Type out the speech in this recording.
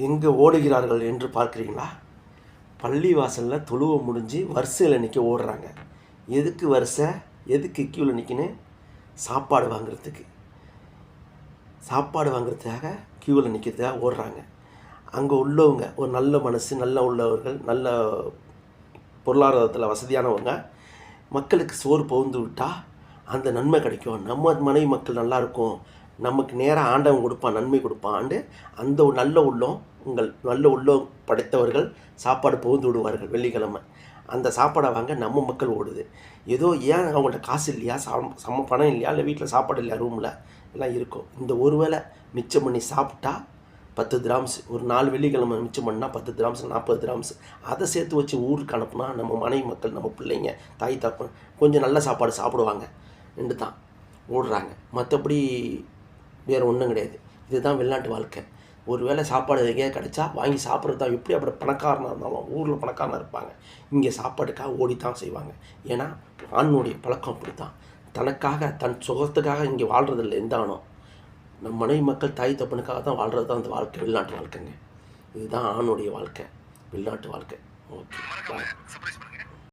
எங்கே ஓடுகிறார்கள் என்று பார்க்குறீங்களா? பள்ளி வாசலில் தொழுவ முடிஞ்சு வரிசையில் நிற்க ஓடுறாங்க. எதுக்கு வரிசை, எதுக்கு க்யூவில் நிற்கணும்? சாப்பாடு வாங்குறதுக்காக க்யூவில் நிற்கிறதுக்காக ஓடுறாங்க. அங்கே உள்ளவங்க ஒரு நல்ல மனசு, நல்ல உள்ளவர்கள், நல்ல பொருளாதாரத்தில் வசதியானவங்க, மக்களுக்கு சோறு பகுந்து விட்டால் அந்த நன்மை கிடைக்கும், நம்ம மனைவி மக்கள் நல்லாயிருக்கும், நமக்கு நேராக ஆண்டவன் கொடுப்பான், நன்மை கொடுப்பான்ட்டு அந்த ஒரு நல்ல உள்ளம் படைத்தவர்கள் சாப்பாடு பகுந்து விடுவார்கள் வெள்ளிக்கிழமை. அந்த சாப்பாடை வாங்க நம்ம மக்கள் ஓடுது. ஏதோ ஏன் அவங்கள்ட்ட காசு இல்லையா, சம பணம் இல்லையா, இல்லை வீட்டில் சாப்பாடு இல்லையா, ரூமில் எல்லாம் இருக்கும். இந்த ஒரு வேளை மிச்சம் பண்ணி சாப்பிட்டா 10 கிராம்ஸ், ஒரு 4 வெள்ளிக்கிழமை மிச்சம் பண்ணால் 10 கிராம்ஸ், 40 கிராம்ஸ், அதை சேர்த்து வச்சு ஊருக்கு அனுப்புனா நம்ம மனைவி மக்கள், நம்ம பிள்ளைங்க, தாய் தப்பன் கொஞ்சம் நல்ல சாப்பாடு சாப்பிடுவாங்க என்று தான் ஓடுறாங்க. மற்றபடி வேறு ஒன்றும் கிடையாது. இதுதான் வெளிநாட்டு வாழ்க்கை. ஒரு வேளை சாப்பாடு எங்கேயா கிடச்சா வாங்கி சாப்பிட்றது தான். எப்படி அப்படி பணக்காரனாக இருந்தாலும் ஊரில் பணக்காரனாக இருப்பாங்க, இங்கே சாப்பாட்டுக்காக ஓடித்தான் செய்வாங்க. ஏன்னா ஆணுடைய பழக்கம் அப்படி தான். தனக்காக, தன் சுகத்துக்காக இங்கே வாழ்கிறதில்ல எந்த ஆணும். நம் மனைவி மக்கள், தாய் தப்பனுக்காக தான் வாழ்கிறது தான் அந்த வாழ்க்கை, வெளிநாட்டு வாழ்க்கைங்க. இதுதான் ஆணுடைய வாழ்க்கை, வெளிநாட்டு வாழ்க்கை. ஓகே, பாய்.